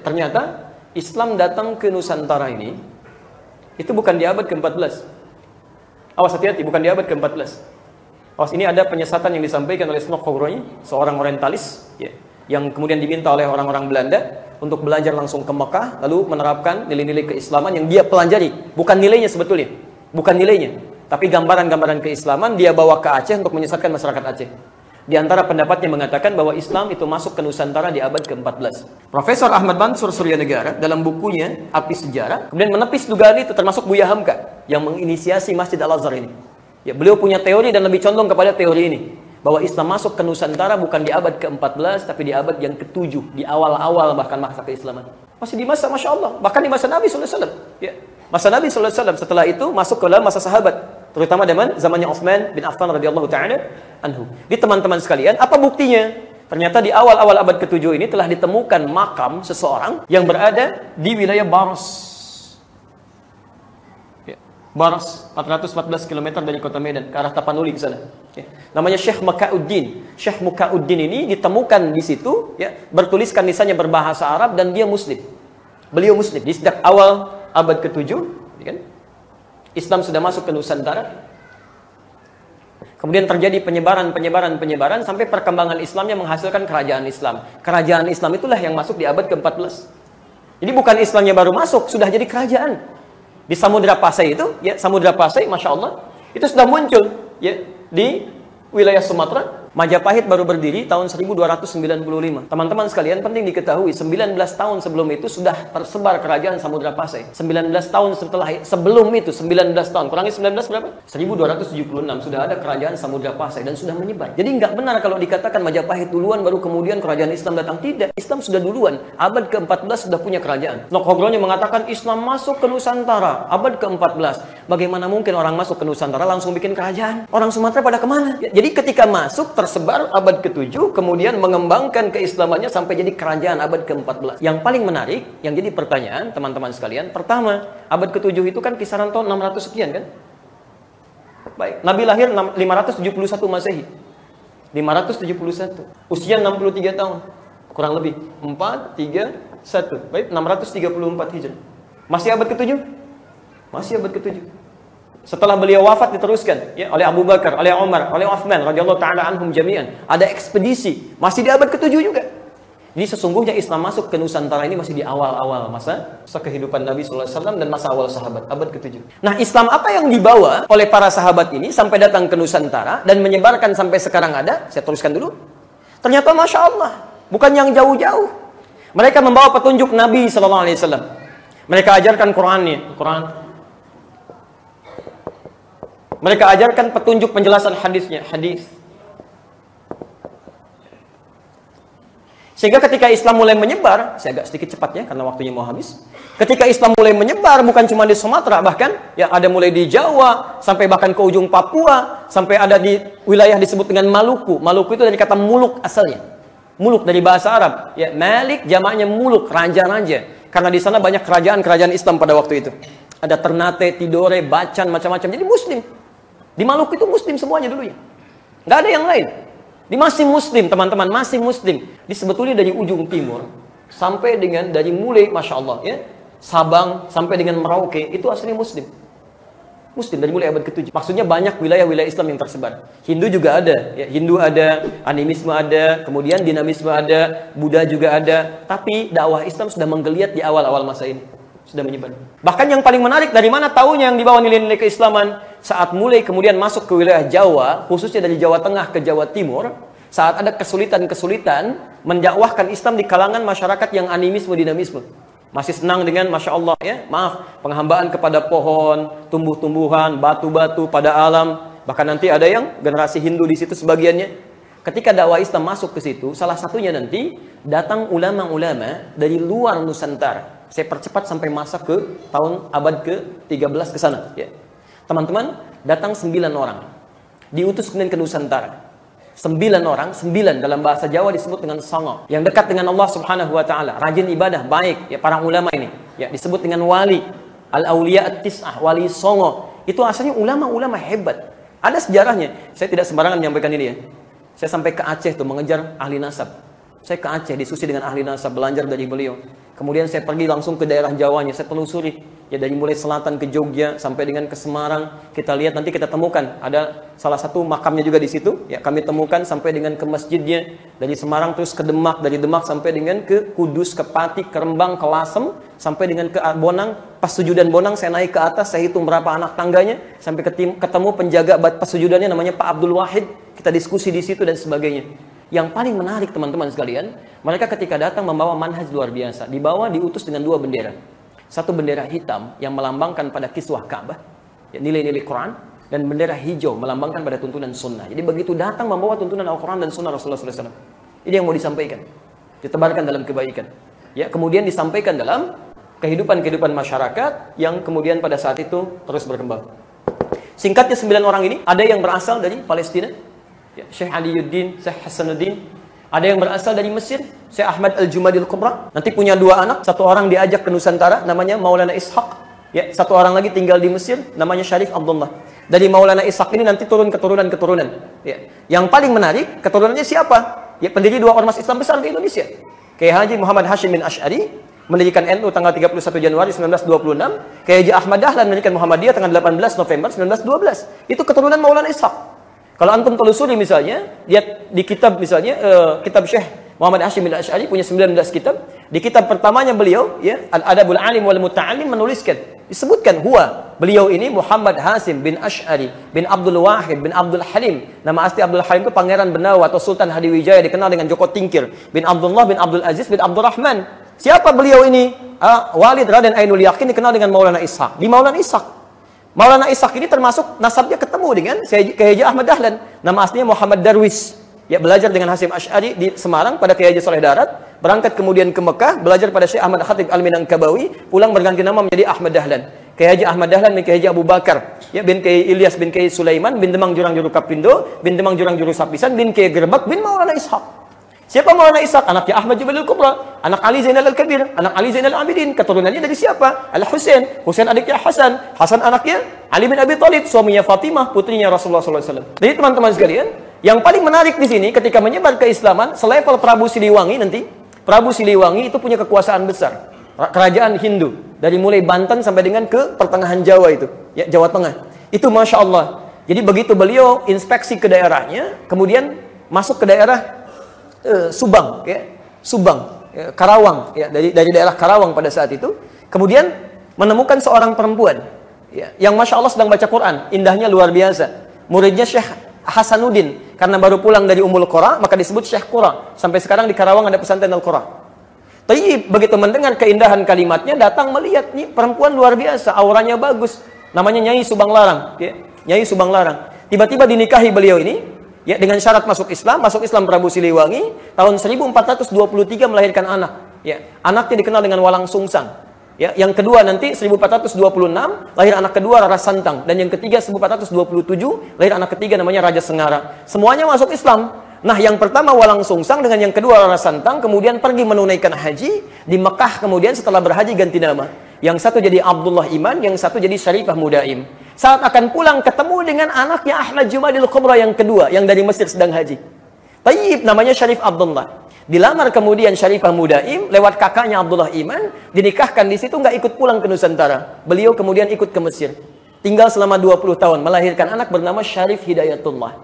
ternyata Islam datang ke Nusantara ini itu bukan di abad ke-14. Awas, hati-hati, bukan di abad ke-14. Awas, ini ada penyesatan yang disampaikan oleh Snokhorny, seorang orientalis, ya, yang kemudian diminta oleh orang-orang Belanda untuk belajar langsung ke Mekah, lalu menerapkan nilai-nilai keislaman yang dia pelajari. Bukan nilainya sebetulnya, bukan nilainya, tapi gambaran-gambaran keislaman dia bawa ke Aceh untuk menyesatkan masyarakat Aceh. Di antara pendapatnya mengatakan bahwa Islam itu masuk ke Nusantara di abad ke-14. Profesor Ahmad Mansur Suryanegara dalam bukunya Api Sejarah kemudian menepis dugaan itu, termasuk Buya Hamka yang menginisiasi Masjid Al-Azhar ini. Ya, beliau punya teori dan lebih condong kepada teori ini, bahwa Islam masuk ke Nusantara bukan di abad ke-14 tapi di abad yang ke-7, di awal-awal bahkan masa keislaman. Masih di masa, Masya Allah, bahkan di masa Nabi SAW. Ya. Masa Nabi SAW, setelah itu masuk ke dalam masa sahabat, terutama zamannya Utsman bin Affan radhiyallahu ta'ala anhu. Di teman-teman sekalian, apa buktinya? Ternyata di awal-awal abad ke-7 ini telah ditemukan makam seseorang yang berada di wilayah Baros. Ya. Baros, 414 km dari kota Medan, ke arah Tapanuli ke sana. Ya. Namanya Syekh Mukauddin. Syekh Mukauddin ini ditemukan di situ, ya, bertuliskan lisannya berbahasa Arab dan dia Muslim. Beliau Muslim. Di sejak awal abad ke-7, kan? Islam sudah masuk ke Nusantara. Kemudian terjadi penyebaran sampai perkembangan Islamnya menghasilkan kerajaan Islam. Kerajaan Islam itulah yang masuk di abad ke-14. Jadi bukan Islamnya baru masuk, sudah jadi kerajaan. Di Samudra Pasai itu, ya, Samudra Pasai, Masya Allah, itu sudah muncul, ya, di wilayah Sumatera. Majapahit baru berdiri tahun 1295. Teman-teman sekalian, penting diketahui, 19 tahun sebelum itu sudah tersebar kerajaan Samudra Pasai. 19 tahun sebelum itu, 19 tahun. Kurangi 19 berapa? 1276. Sudah ada kerajaan Samudra Pasai dan sudah menyebar. Jadi nggak benar kalau dikatakan Majapahit duluan baru kemudian kerajaan Islam datang. Tidak. Islam sudah duluan. Abad ke-14 sudah punya kerajaan. Snokhorny mengatakan Islam masuk ke Nusantara. Abad ke-14. Bagaimana mungkin orang masuk ke Nusantara langsung bikin kerajaan? Orang Sumatera pada kemana? Jadi ketika masuk, tersebar abad ke-7, kemudian mengembangkan keislamannya sampai jadi kerajaan abad ke-14. Yang paling menarik, yang jadi pertanyaan teman-teman sekalian, pertama, abad ke-7 itu kan kisaran tahun 600 sekian kan? Baik, Nabi lahir 571 Masehi. 571. Usia 63 tahun. Kurang lebih 4, 3, 1. Baik, 634 Hijrah. Masih abad ke-7? Masih abad ke-7. Setelah beliau wafat diteruskan, ya, oleh Abu Bakar, oleh Umar, oleh Utsman radhiyallahu taala anhum jami'an. Ada ekspedisi, masih di abad ke-7 juga. Jadi sesungguhnya Islam masuk ke Nusantara ini masih di awal-awal masa kehidupan Nabi sallallahu alaihi wasallam dan masa awal sahabat, abad ke-7. Nah, Islam apa yang dibawa oleh para sahabat ini sampai datang ke Nusantara dan menyebarkan sampai sekarang ada? Saya teruskan dulu. Ternyata Masya Allah, bukan yang jauh-jauh. Mereka membawa petunjuk Nabi sallallahu alaihi wasallam. Mereka ajarkan Quran. Mereka ajarkan petunjuk penjelasan hadis. Sehingga ketika Islam mulai menyebar, saya agak sedikit cepat ya karena waktunya mau habis. Ketika Islam mulai menyebar bukan cuma di Sumatera, bahkan ya ada mulai di Jawa sampai bahkan ke ujung Papua, sampai ada di wilayah disebut dengan Maluku. Maluku itu dari kata muluk asalnya. Muluk dari bahasa Arab. Ya, Malik jamaknya muluk, raja-raja. Karena di sana banyak kerajaan-kerajaan Islam pada waktu itu. Ada Ternate, Tidore, Bacan, macam-macam. Jadi Muslim. Di Maluku itu Muslim semuanya dulu ya. Nggak ada yang lain. Di masih Muslim, teman-teman, masih Muslim. Di sebetulnya dari ujung timur sampai dengan dari mulai, Masya Allah ya, Sabang sampai dengan Merauke itu aslinya Muslim. Muslim dari mulai abad ke-7. Maksudnya banyak wilayah-wilayah Islam yang tersebar. Hindu juga ada, ya, Hindu ada, animisme ada, kemudian dinamisme ada, Buddha juga ada. Tapi dakwah Islam sudah menggeliat di awal-awal masa ini. Sudah menyebar. Bahkan yang paling menarik, dari mana tahunya yang dibawa nilai-nilai keislaman? Saat mulai kemudian masuk ke wilayah Jawa, khususnya dari Jawa Tengah ke Jawa Timur, saat ada kesulitan-kesulitan mendakwahkan Islam di kalangan masyarakat yang animisme, dinamisme. Masih senang dengan, Masya Allah ya, maaf, penghambaan kepada pohon, tumbuh-tumbuhan, batu-batu pada alam. Bahkan nanti ada yang generasi Hindu di situ sebagiannya. Ketika dakwah Islam masuk ke situ, salah satunya nanti datang ulama-ulama dari luar Nusantara. Saya percepat sampai masa ke tahun abad ke-13 ke sana ya. Teman-teman, datang 9 orang. Diutus kemudian ke Nusantara. 9 orang, 9 dalam bahasa Jawa disebut dengan songo. Yang dekat dengan Allah Subhanahu wa taala, rajin ibadah, baik ya para ulama ini. Ya, disebut dengan wali. Al-auliya at-tis'ah, wali songo. Itu asalnya ulama-ulama hebat. Ada sejarahnya. Saya tidak sembarangan menyampaikan ini ya. Saya sampai ke Aceh tuh mengejar ahli nasab. Saya ke Aceh, diskusi dengan ahli nasab, belajar dari beliau. Kemudian saya pergi langsung ke daerah Jawanya, saya telusuri. Ya dari mulai selatan ke Jogja sampai dengan ke Semarang, kita lihat nanti kita temukan ada salah satu makamnya juga di situ. Ya kami temukan sampai dengan ke masjidnya, dari Semarang terus ke Demak, dari Demak sampai dengan ke Kudus, ke Pati, ke Rembang, ke Lasem, sampai dengan ke Bonang. Pas sujudan Bonang saya naik ke atas, saya hitung berapa anak tangganya, sampai ketemu penjaga pas sujudannya namanya Pak Abdul Wahid. Kita diskusi di situ dan sebagainya. Yang paling menarik teman-teman sekalian, mereka ketika datang membawa manhaj luar biasa. Dibawa diutus dengan 2 bendera. Satu bendera hitam yang melambangkan pada kiswah Ka'bah, ya, nilai-nilai Quran, dan bendera hijau melambangkan pada tuntunan sunnah. Jadi begitu datang membawa tuntunan Al-Quran dan sunnah Rasulullah SAW. Ini yang mau disampaikan, ditebarkan dalam kebaikan. Ya, kemudian disampaikan dalam kehidupan masyarakat yang kemudian pada saat itu terus berkembang. Singkatnya 9 orang ini, ada yang berasal dari Palestina, ya, Syekh Aliyuddin, Syekh Hasanuddin. Ada yang berasal dari Mesir, Syekh Ahmad Al-Jumadil Kubra. Nanti punya 2 anak, satu orang diajak ke Nusantara, namanya Maulana Ishaq. Ya, satu orang lagi tinggal di Mesir, namanya Syarif Abdullah. Dari Maulana Ishaq ini nanti turun keturunan-keturunan. Ya. Yang paling menarik, keturunannya siapa? Ya, pendiri 2 ormas Islam besar di Indonesia. Kiai Haji Muhammad Hashim bin Asy'ari mendirikan NU tanggal 31 Januari 1926. Kiai Haji Ahmad Dahlan mendirikan Muhammadiyah tanggal 18 November 1912. Itu keturunan Maulana Ishaq. Kalau antum telusuri misalnya, lihat di kitab misalnya, kitab Syekh Muhammad Hashim bin Asy'ari punya 19 kitab. Di kitab pertamanya beliau, ya, Al-Adabul Alim wal Muta'allim, menuliskan, disebutkan beliau ini Muhammad Hashim bin Asy'ari bin Abdul Wahid bin Abdul Halim. Nama asli Abdul Halim itu Pangeran Benawa atau Sultan Hadiwijaya, dikenal dengan Joko Tingkir, bin Abdullah bin Abdul Aziz bin Abdul Rahman. Siapa beliau ini? Walid Raden Ainul Yakin, dikenal dengan Maulana Ishaq. Di Maulana Ishaq, Maulana Ishaq ini termasuk nasabnya ketemu dengan Kiai Haji Ahmad Dahlan. Nama aslinya Muhammad Darwis. Ya, belajar dengan Hasyim Asy'ari di Semarang pada Kiai Haji Saleh Darat, berangkat kemudian ke Mekah, belajar pada Syekh Ahmad Khatib Al-Minangkabawi, pulang berganti nama menjadi Ahmad Dahlan. Kiai Haji Ahmad Dahlan bin Kiai Haji Abu Bakar, ya, bin Kiai Ilyas bin Kiai Sulaiman bin Demang Jurang Juru Kapindo, bin Demang Jurang Juru Sapisan, bin Kiai Gerbak bin Maulana Ishaq. Siapa Maulana Ishaq? Anaknya Ahmad Jumadil Kubra, anak Ali Zainal Al-Kabir, anak Ali Zainal Abidin. Keturunannya dari siapa? Al-Husain. Husain adiknya Hasan. Hasan anaknya Ali bin Abi Thalib, suaminya Fatimah, putrinya Rasulullah SAW. Jadi teman-teman sekalian, yang paling menarik di sini ketika menyebar keislaman, selevel Prabu Siliwangi nanti, Prabu Siliwangi itu punya kekuasaan besar. Kerajaan Hindu. Dari mulai Banten sampai dengan ke pertengahan Jawa itu. Ya, Jawa Tengah. Itu Masya Allah. Jadi begitu beliau inspeksi ke daerahnya, kemudian masuk ke daerah Subang, ya, Subang, ya, Karawang, ya, dari daerah Karawang pada saat itu, kemudian menemukan seorang perempuan, ya, yang Masya Allah sedang baca Quran, indahnya luar biasa. Muridnya Syekh Hasanuddin, karena baru pulang dari Ummul Qura, maka disebut Syekh Qura. Sampai sekarang di Karawang ada pesantren Al-Qura. Tapi begitu mendengar keindahan kalimatnya, datang melihat, nih perempuan luar biasa, auranya bagus, namanya Nyai Subang Larang, ya, Nyai Subang Larang. Tiba-tiba dinikahi beliau ini. Ya, dengan syarat masuk Islam Prabu Siliwangi, tahun 1423 melahirkan anak. Ya, anaknya dikenal dengan Walang Sungsang. Ya, yang kedua nanti 1426 lahir anak kedua Rara Santang, dan yang ketiga 1427 lahir anak ketiga namanya Raja Sengara. Semuanya masuk Islam. Nah, yang pertama Walang Sungsang dengan yang kedua Rara Santang kemudian pergi menunaikan haji di Mekah, kemudian setelah berhaji ganti nama. Yang satu jadi Abdullah Iman, yang satu jadi Syarifah Mudaim. Saat akan pulang ketemu dengan anaknya Ahmad Jumadil Kubra yang kedua, yang dari Mesir sedang haji. Tayyib, namanya Syarif Abdullah. Dilamar kemudian Syarifah Mudaim lewat kakaknya Abdullah Iman, dinikahkan di situ, nggak ikut pulang ke Nusantara. Beliau kemudian ikut ke Mesir. Tinggal selama 20 tahun, melahirkan anak bernama Syarif Hidayatullah.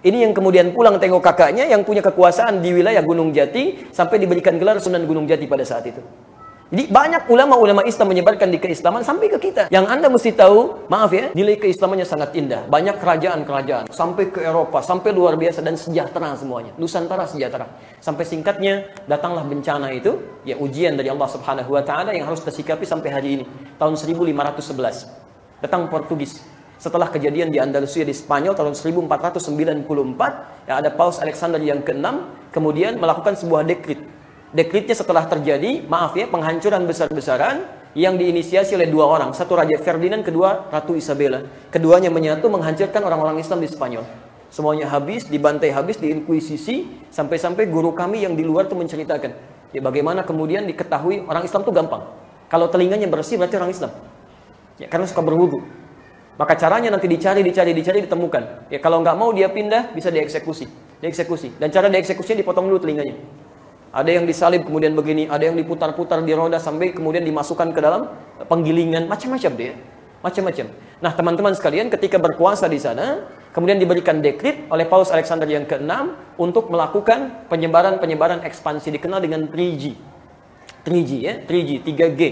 Ini yang kemudian pulang tengok kakaknya yang punya kekuasaan di wilayah Gunung Jati sampai diberikan gelar Sunan Gunung Jati pada saat itu. Jadi banyak ulama-ulama Islam menyebarkan di keislaman sampai ke kita. Yang Anda mesti tahu, maaf ya, nilai keislamannya sangat indah. Banyak kerajaan-kerajaan, sampai ke Eropa, sampai luar biasa dan sejahtera semuanya. Nusantara sejahtera. Sampai singkatnya, datanglah bencana itu, ya ujian dari Allah Subhanahu wa taala yang harus tersikapi sampai hari ini. Tahun 1511. Datang Portugis. Setelah kejadian di Andalusia di Spanyol tahun 1494, ya ada Paus Alexander yang ke-6 kemudian melakukan sebuah dekrit. Dekritnya setelah terjadi, maaf ya, penghancuran besar-besaran yang diinisiasi oleh 2 orang. Satu Raja Ferdinand, kedua Ratu Isabella. Keduanya menyatu menghancurkan orang-orang Islam di Spanyol. Semuanya habis, dibantai habis, diinkuisisi, sampai-sampai guru kami yang di luar itu menceritakan. Ya, bagaimana kemudian diketahui orang Islam itu gampang. Kalau telinganya bersih berarti orang Islam. Ya, karena suka berwudu. Maka caranya nanti dicari, ditemukan. Ya, kalau nggak mau dia pindah, bisa dieksekusi. Dan cara dieksekusinya dipotong dulu telinganya. Ada yang disalib kemudian begini, ada yang diputar-putar di roda sampai kemudian dimasukkan ke dalam penggilingan, macam-macam dia. Macam-macam. Nah, teman-teman sekalian, ketika berkuasa di sana, kemudian diberikan dekrit oleh Paus Alexander yang ke-6 untuk melakukan penyebaran ekspansi, dikenal dengan 3G. 3G ya, 3G, 3G.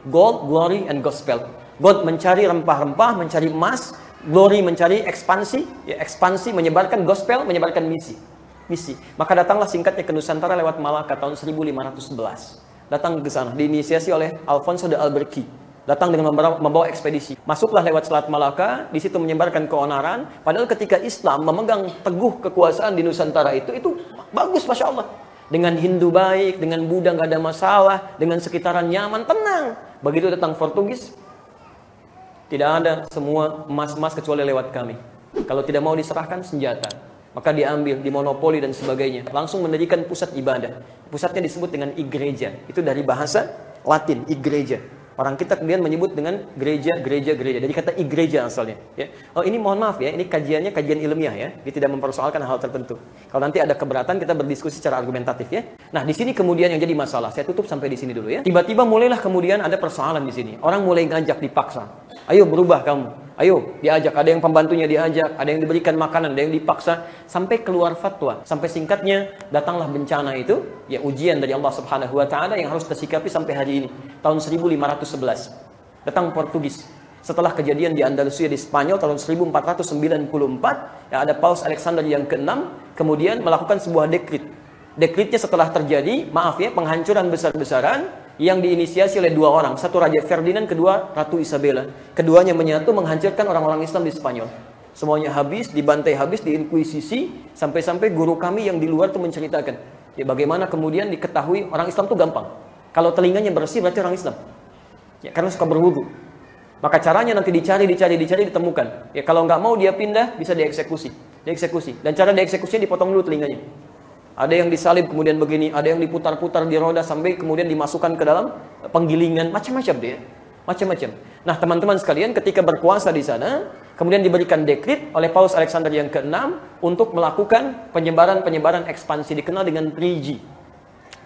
Gold, Glory, and Gospel. Gold mencari rempah-rempah, mencari emas. Glory mencari ekspansi, ya, ekspansi menyebarkan gospel, menyebarkan misi. Maka datanglah singkatnya ke Nusantara lewat Malaka tahun 1511. Datang ke sana, diinisiasi oleh Alfonso de Albuquerque. Datang dengan membawa ekspedisi. Masuklah lewat Selat Malaka, di situ menyebarkan keonaran. Padahal ketika Islam memegang teguh kekuasaan di Nusantara itu bagus, Masya Allah. Dengan Hindu baik, dengan Buddha nggak ada masalah, dengan sekitaran nyaman, tenang. Begitu datang Portugis, tidak ada, semua emas-emas kecuali lewat kami. Kalau tidak mau diserahkan senjata, maka diambil, dimonopoli dan sebagainya. Langsung mendirikan pusat ibadah. Pusatnya disebut dengan igreja. Itu dari bahasa Latin, igreja. Orang kita kemudian menyebut dengan gereja. Dari kata igreja asalnya. Ya. Oh, ini mohon maaf ya, ini kajiannya kajian ilmiah ya. Dia tidak mempersoalkan hal tertentu. Kalau nanti ada keberatan, kita berdiskusi secara argumentatif ya. Nah, di sini kemudian yang jadi masalah. Saya tutup sampai di sini dulu ya. Tiba-tiba mulailah kemudian ada persoalan di sini. Orang mulai ngajak dipaksa. Ayo berubah kamu. Ayo diajak. Ada yang pembantunya diajak, ada yang diberikan makanan, ada yang dipaksa sampai keluar fatwa. Sampai singkatnya datanglah bencana itu, ya ujian dari Allah Subhanahu wa taala yang harus tersikapi sampai hari ini. Tahun 1511. Datang Portugis. Setelah kejadian di Andalusia di Spanyol tahun 1494, ya ada Paus Alexander yang ke-6 kemudian melakukan sebuah dekrit. Dekritnya setelah terjadi, maaf ya, penghancuran besar-besaran yang diinisiasi oleh dua orang, satu Raja Ferdinand, kedua Ratu Isabella. Keduanya menyatu menghancurkan orang-orang Islam di Spanyol. Semuanya habis, dibantai habis, diinkuisisi, sampai-sampai guru kami yang di luar itu menceritakan, ya bagaimana kemudian diketahui orang Islam itu gampang. Kalau telinganya bersih berarti orang Islam. Ya, karena suka berwudu. Maka caranya nanti dicari, ditemukan. Ya kalau nggak mau dia pindah, bisa dieksekusi. Dan cara dieksekusinya dipotong dulu telinganya. Ada yang disalib kemudian begini, ada yang diputar-putar di roda sampai kemudian dimasukkan ke dalam penggilingan, macam-macam dia. Macam-macam. Nah, teman-teman sekalian, ketika berkuasa di sana, kemudian diberikan dekrit oleh Paus Alexander yang ke-6 untuk melakukan penyebaran ekspansi, dikenal dengan 3G.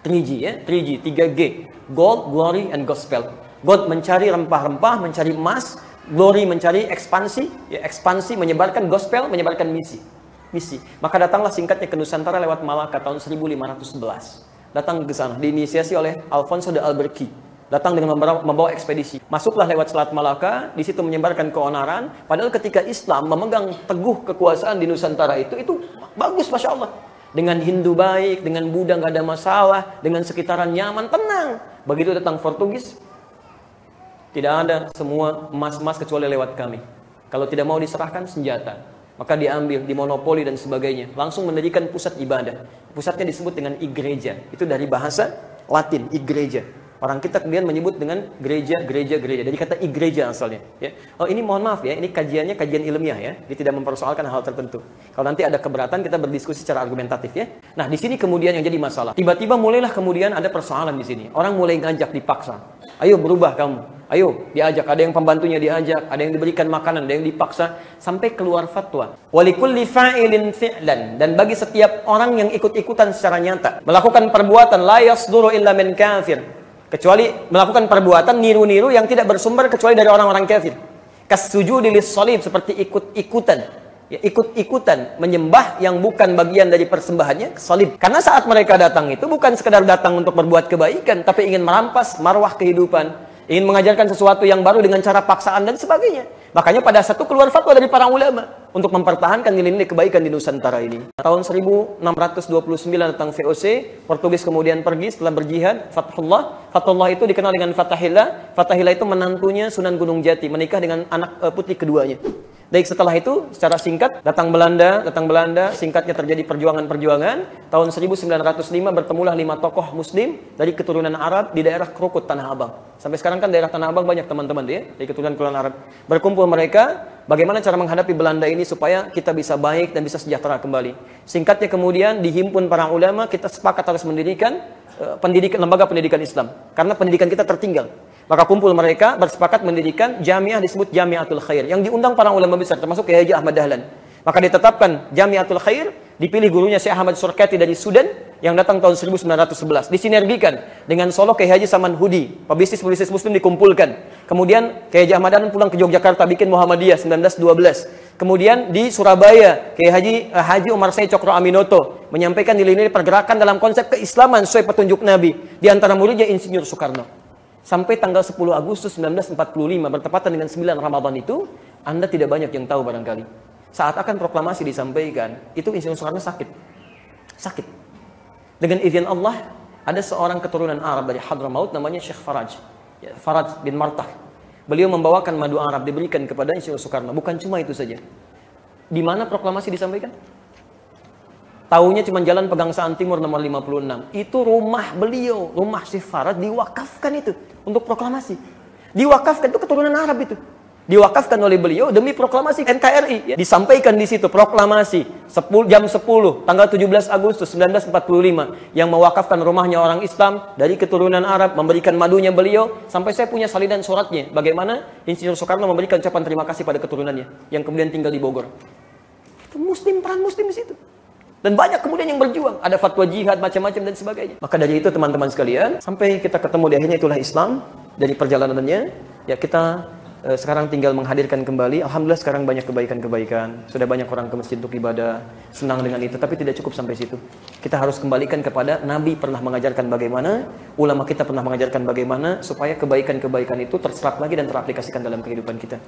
3G ya, 3G, 3G. Gold, Glory, and Gospel. Gold mencari rempah-rempah, mencari emas. Glory mencari ekspansi, ya, ekspansi menyebarkan gospel, menyebarkan misi. Maka datanglah singkatnya ke Nusantara lewat Malaka tahun 1511. Datang ke sana, diinisiasi oleh Alfonso de Albuquerque. Datang dengan membawa ekspedisi. Masuklah lewat Selat Malaka, di situ menyebarkan keonaran. Padahal ketika Islam memegang teguh kekuasaan di Nusantara itu bagus, Masya Allah. Dengan Hindu baik, dengan Buddha nggak ada masalah, dengan sekitaran nyaman, tenang. Begitu datang Portugis, tidak ada, semua emas-emas kecuali lewat kami. Kalau tidak mau diserahkan senjata, maka diambil, dimonopoli dan sebagainya. Langsung mendirikan pusat ibadah. Pusatnya disebut dengan igreja. Itu dari bahasa Latin, igreja. Orang kita kemudian menyebut dengan gereja. Dari kata igreja asalnya. Ya. Oh, ini mohon maaf ya, ini kajiannya kajian ilmiah ya. Dia tidak mempersoalkan hal tertentu. Kalau nanti ada keberatan, kita berdiskusi secara argumentatif ya. Nah, di sini kemudian yang jadi masalah. Tiba-tiba mulailah kemudian ada persoalan di sini. Orang mulai ngajak dipaksa. Ayo berubah kamu. Ayo diajak, ada yang pembantunya diajak, ada yang diberikan makanan, ada yang dipaksa sampai keluar fatwa. Walikulli fa'ilin fi'lan, dan bagi setiap orang yang ikut-ikutan secara nyata melakukan perbuatan la yasduru illa min kafir, kecuali melakukan perbuatan niru-niru yang tidak bersumber kecuali dari orang-orang kafir. Kasujudi lis-shalib, seperti ikut-ikutan. Ya, ikut-ikutan menyembah yang bukan bagian dari persembahannya, salib. Karena saat mereka datang itu bukan sekedar datang untuk berbuat kebaikan, tapi ingin merampas marwah kehidupan, ingin mengajarkan sesuatu yang baru dengan cara paksaan dan sebagainya. Makanya pada satu keluar fatwa dari para ulama untuk mempertahankan nilai-nilai kebaikan di Nusantara ini. Tahun 1629 datang VOC, Portugis kemudian pergi setelah berjihad, Fathullah. Fathullah itu dikenal dengan Fathahillah. Fathahillah itu menantunya Sunan Gunung Jati, menikah dengan anak putri keduanya. Baik, setelah itu secara singkat datang Belanda, singkatnya terjadi perjuangan. Tahun 1905 bertemulah 5 tokoh muslim dari keturunan Arab di daerah Krukut, Tanah Abang. Sampai sekarang kan daerah Tanah Abang banyak teman-teman dia dari keturunan Arab. Berkumpul mereka, bagaimana cara menghadapi Belanda ini supaya kita bisa baik dan bisa sejahtera kembali. Singkatnya kemudian dihimpun para ulama, kita sepakat harus mendirikan lembaga pendidikan Islam karena pendidikan kita tertinggal. Maka kumpul mereka bersepakat mendirikan jamiah disebut Jamiatul Khair yang diundang para ulama besar termasuk Kiai Haji Ahmad Dahlan. Maka ditetapkan Jamiatul Khair, dipilih gurunya Syekh Ahmad Surkati dari Sudan, yang datang tahun 1911. Disinergikan dengan Solo Kiai Haji Saman Hudi. Pebisnis-pebisnis muslim dikumpulkan. Kemudian Kiai Haji Ahmad Dahlan pulang ke Yogyakarta bikin Muhammadiyah 1912. Kemudian di Surabaya Kiai Haji Umar Said Cokro Aminoto menyampaikan nilai-nilai pergerakan dalam konsep keislaman sesuai petunjuk Nabi. Di antara muridnya Insinyur Soekarno. Sampai tanggal 10 Agustus 1945 bertepatan dengan 9 Ramadan itu, Anda tidak banyak yang tahu barangkali. Saat akan proklamasi disampaikan, itu Insinyur Soekarno sakit. Dengan izin Allah, ada seorang keturunan Arab dari Hadramaut namanya Syekh Faraj. Faraj bin Martah. Beliau membawakan madu Arab diberikan kepada Insinyur Soekarno. Bukan cuma itu saja. Di mana proklamasi disampaikan? Taunya cuma Jalan Pegangsaan Timur nomor 56. Itu rumah beliau, rumah Syekh Faraj diwakafkan itu untuk proklamasi. Diwakafkan itu keturunan Arab itu. Diwakafkan oleh beliau demi proklamasi NKRI. Disampaikan di situ proklamasi jam 10 tanggal 17 Agustus 1945 yang mewakafkan rumahnya orang Islam dari keturunan Arab, memberikan madunya beliau, sampai saya punya salinan suratnya bagaimana Insinyur Soekarno memberikan ucapan terima kasih pada keturunannya yang kemudian tinggal di Bogor. Itu muslim, peran muslim di situ. Dan banyak kemudian yang berjuang, ada fatwa jihad macam-macam dan sebagainya. Maka dari itu teman-teman sekalian, sampai kita ketemu di akhirnya itulah Islam dari perjalanannya, ya kita sekarang tinggal menghadirkan kembali. Alhamdulillah sekarang banyak kebaikan-kebaikan. Sudah banyak orang ke masjid untuk ibadah. Senang dengan itu. Tapi tidak cukup sampai situ. Kita harus kembalikan kepada Nabi pernah mengajarkan bagaimana. Ulama kita pernah mengajarkan bagaimana. Supaya kebaikan-kebaikan itu terserap lagi dan teraplikasikan dalam kehidupan kita.